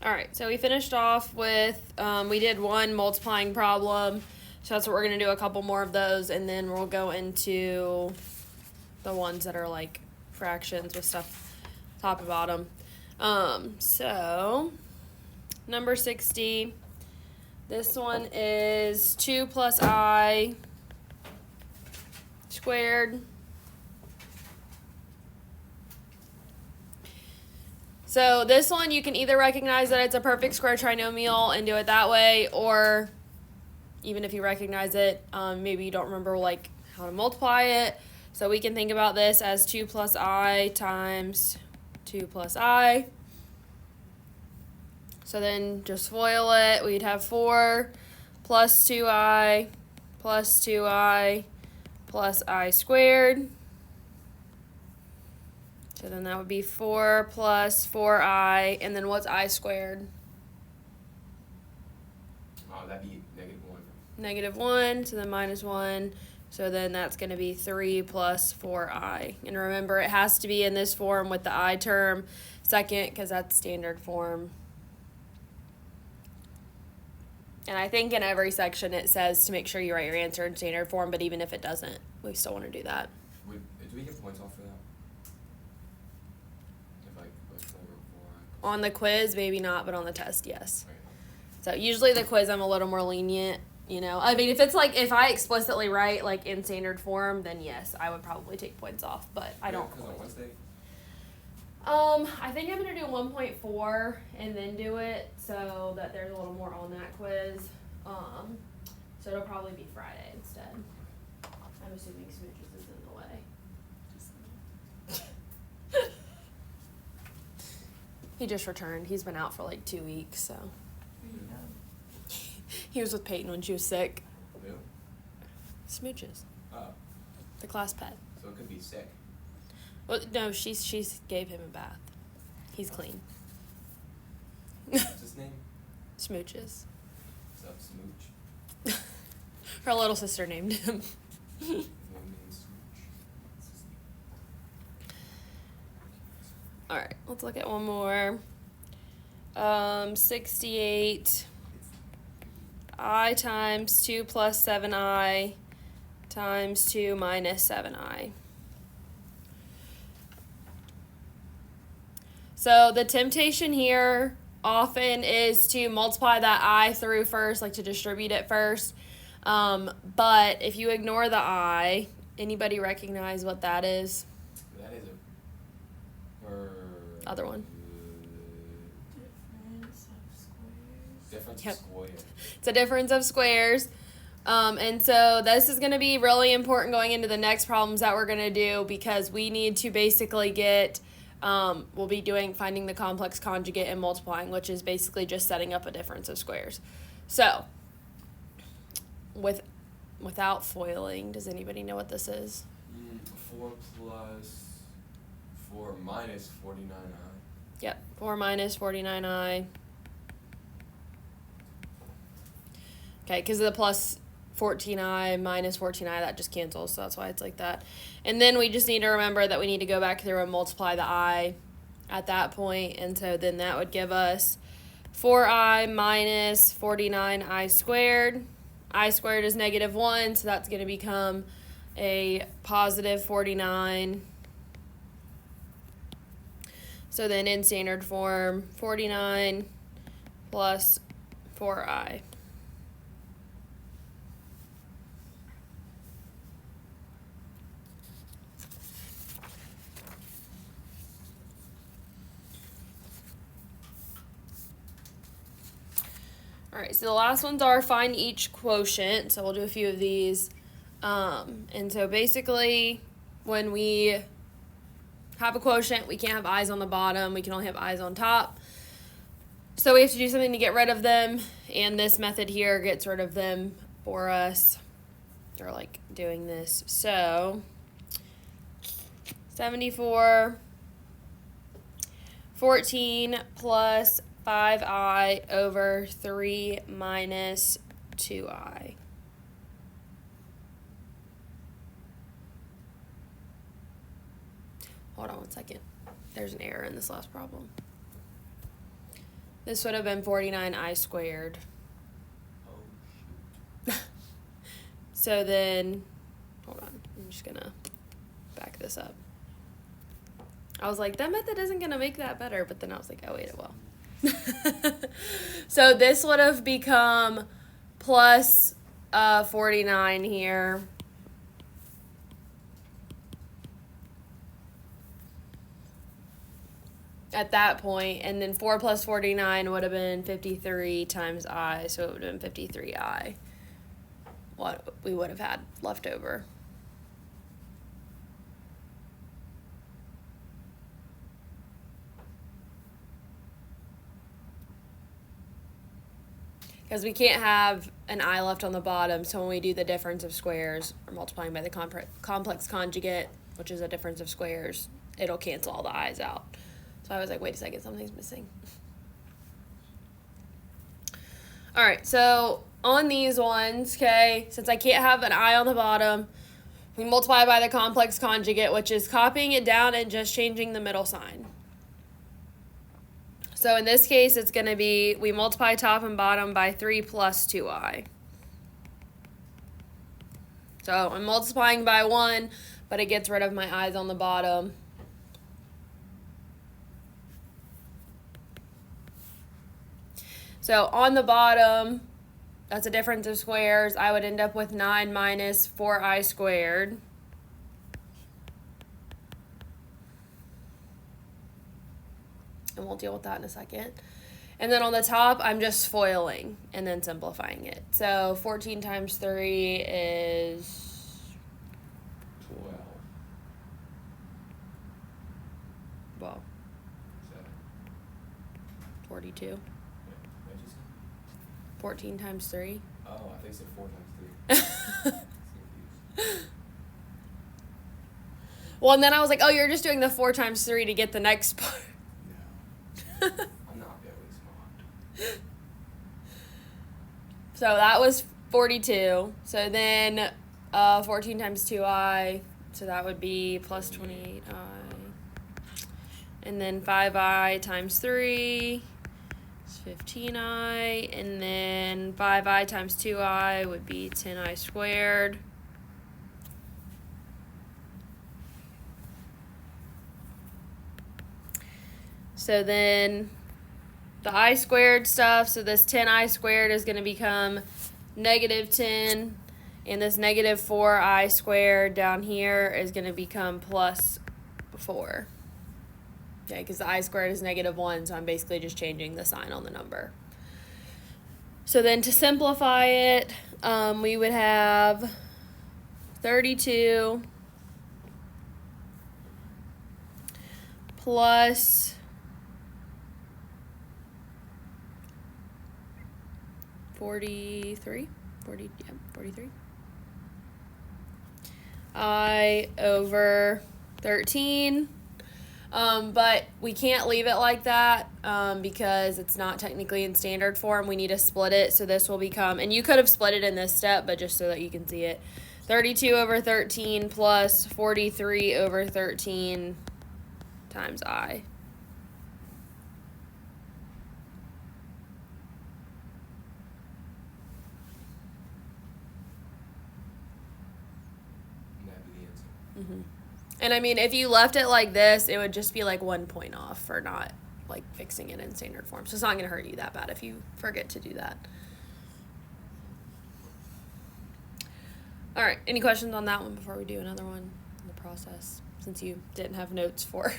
All right, so we finished off with, we did one multiplying problem. So that's what we're going to do, a couple more of those, and then we'll go into the ones that are like fractions with stuff top and bottom. So number 60, this one is 2 plus I squared. So this one, you can either recognize that it's a perfect square trinomial and do it that way, or even if you recognize it, maybe you don't remember like how to multiply it. So we can think about this as 2 plus I times 2 plus I. So then just FOIL it. We'd have 4 plus 2I plus 2I plus I squared. So then that would be 4 plus 4I, and then what's I squared? Oh, that'd be -1. -1, so then -1. So then that's going to be 3 plus 4I. And remember, it has to be in this form with the I term second, because that's standard form. And I think in every section it says to make sure you write your answer in standard form, but even if it doesn't, we still want to do that. Do we get points off for that? If I put over 4I. On the quiz, maybe not, but on the test, yes. Right. So usually the quiz, I'm a little more lenient, you know. I mean, if it's like, if I explicitly write like in standard form, then yes, I would probably take points off, but I don't. Because on Wednesday? I think I'm going to do 1.4 and then do it so that there's a little more on that quiz. So it'll probably be Friday instead. I'm assuming Smooches is in the way. He just returned. He's been out for like 2 weeks, so. He was with Peyton when she was sick. Who? Smooches. Oh. The class pet. So it could be sick. Well, no, she's gave him a bath. He's clean. What's his name? Smooches. What's up, Smooch? Her little sister named him. His name means Smooch. All right, let's look at one more. 68. I times 2 plus 7I times 2 minus 7I. So the temptation here often is to multiply that I through first, like to distribute it first. But if you ignore the I, anybody recognize what that is? That is Other one. Difference Yep. of squares. It's a difference of squares. And so this is going to be really important going into the next problems that we're going to do, because we need to basically get, we'll be finding the complex conjugate and multiplying, which is basically just setting up a difference of squares. So, without foiling, does anybody know what this is? 4 plus 4 minus 49I. Yep, 4 minus 49I. Okay, because of the plus 14I minus 14I, that just cancels, so that's why it's like that. And then we just need to remember that we need to go back through and multiply the I at that point, and so then that would give us 4I minus 49I squared. I squared is -1, so that's going to become a positive 49. So then in standard form, 49 plus 4I. All right, so the last ones are find each quotient. So we'll do a few of these. And so basically, when we have a quotient, we can't have i's on the bottom. We can only have i's on top. So we have to do something to get rid of them. And this method here gets rid of them for us. Or like doing this. So 74, 14 plus 5I over 3 minus 2I. Hold on one second. There's an error in this last problem. This would have been 49I squared. Oh, shoot. So then, hold on, I'm just gonna back this up. I was like, that method isn't gonna make that better, but then I was like, oh wait, it will. So this would have become plus 49 here. At that point, and then 4 plus 49 would have been 53 times I, so it would have been 53I. What we would have had left over. Because we can't have an I left on the bottom, so when we do the difference of squares, or multiplying by the complex conjugate, which is a difference of squares, it'll cancel all the I's out. So I was like, wait a second, something's missing. All right, so on these ones, okay, since I can't have an I on the bottom, we multiply by the complex conjugate, which is copying it down and just changing the middle sign. So in this case, it's going to be, we multiply top and bottom by 3 plus 2I. So I'm multiplying by 1, but it gets rid of my I's on the bottom. So on the bottom, that's a difference of squares. I would end up with 9 minus 4I squared. And we'll deal with that in a second. And then on the top, I'm just foiling and then simplifying it. So 14 times 3 is 12. well, 7. 42. Wait, what'd you say? 14 times 3. Oh, I think you said 4 times 3. Well, and then I was like, oh, you're just doing the 4 times 3 to get the next part. No. I'm not very smart. So that was 42. So then 14 times 2I, so that would be plus 28I. And then 5I times 3 is 15I. And then 5I times 2I would be 10I squared. So then the I squared stuff, so this 10I squared is going to become negative 10, and this negative 4I squared down here is going to become plus 4. Okay, because the I squared is negative 1, so I'm basically just changing the sign on the number. So then to simplify it, we would have 32 plus 43 I over 13, but we can't leave it like that because it's not technically in standard form. We need to split it, so this will become, and you could have split it in this step, but just so that you can see it, 32 over 13 plus 43 over 13 times I. Mm-hmm. And I mean, if you left it like this, it would just be like 1 point off for not like fixing it in standard form. So it's not going to hurt you that bad if you forget to do that. All right, any questions on that one before we do another one in the process, since you didn't have notes for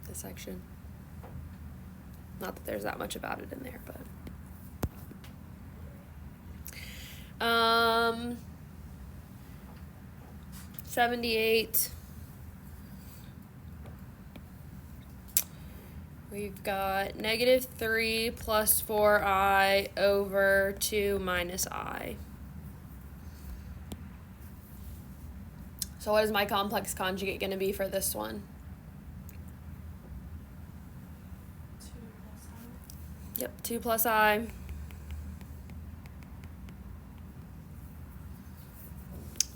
this section? Not that there's that much about it in there, but 78. We've got negative 3 plus 4I over 2 minus I. So what is my complex conjugate going to be for this one? 2 plus I. Yep, 2 plus I.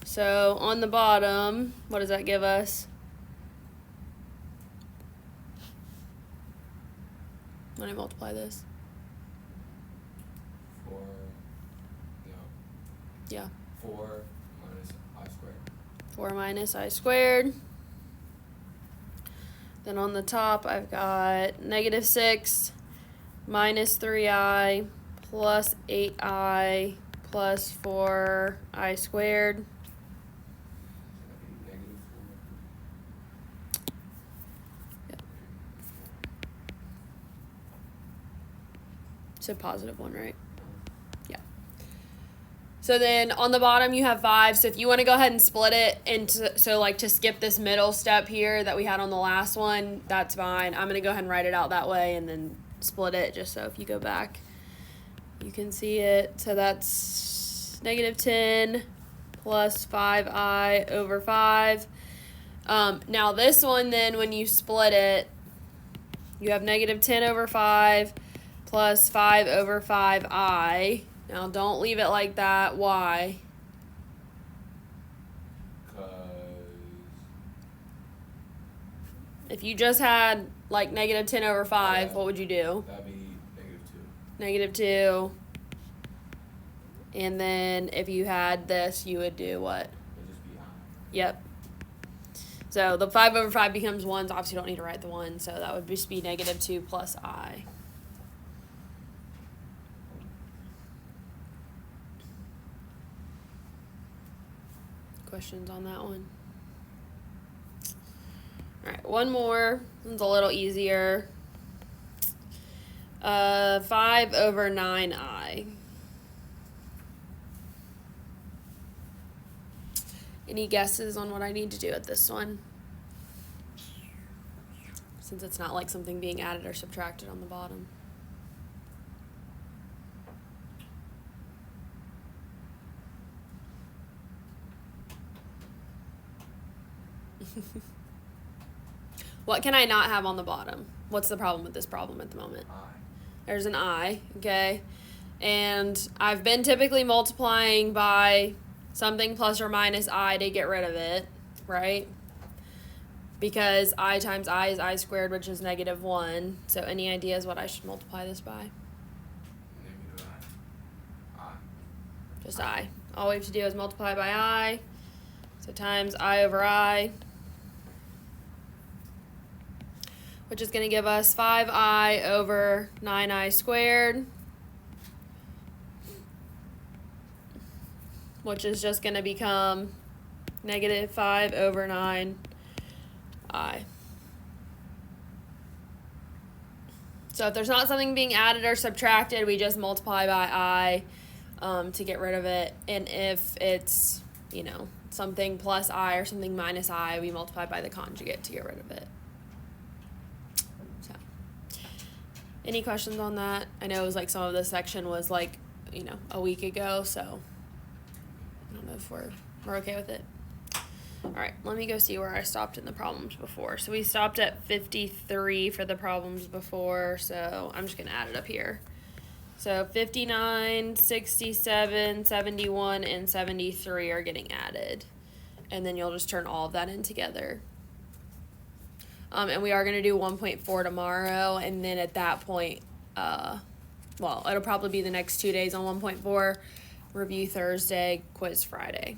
So on the bottom, what does that give us? When I multiply this? Yeah. 4 minus I squared. 4 minus I squared. Then on the top, I've got negative 6 minus 3i plus 8i plus 4i squared. So that'd be negative 4. Yep. So positive 1, right? Yeah. So then on the bottom you have 5. So if you want to go ahead and split it into, so like to skip this middle step here that we had on the last one, that's fine. I'm going to go ahead and write it out that way and then split it just so if you go back you can see it. So that's negative 10 plus 5i over 5. Now this one then when you split it, you have negative 10 over 5 plus 5 over 5i. Now don't leave it like that. Why? Because If you just had like negative 10 over 5, what would you do? that'd be negative 2. Negative 2. And then if you had this, you would do what? It'd just be I. Yep. So the 5 over 5 becomes 1. So obviously you don't need to write the 1. So that would just be negative 2 plus I. Questions on that one? All right, one more. This one's a little easier. 5 over 9i. Any guesses on what I need to do at this one? Since it's not like something being added or subtracted on the bottom. What can I not have on the bottom? What's the problem with this problem at the moment? I. There's an I, okay? And I've been typically multiplying by something plus or minus I to get rid of it, right? Because I times I is I squared, which is negative 1. So any ideas what I should multiply this by? Negative I. Just I. All we have to do is multiply by I. So times I over I, which is going to give us 5i over 9i squared, which is just going to become negative 5 over 9i. So if there's not something being added or subtracted, we just multiply by I to get rid of it. And if it's, something plus I or something minus I, we multiply by the conjugate to get rid of it. So, any questions on that? I know it was like some of this section was like, a week ago, so I don't know if we're okay with it. All right, let me go see where I stopped in the problems before. So we stopped at 53 for the problems before, so I'm just going to add it up here. So 59, 67, 71, and 73 are getting added. And then you'll just turn all of that in together. And we are going to do 1.4 tomorrow, and then at that point, it'll probably be the next 2 days on 1.4, review Thursday, quiz Friday.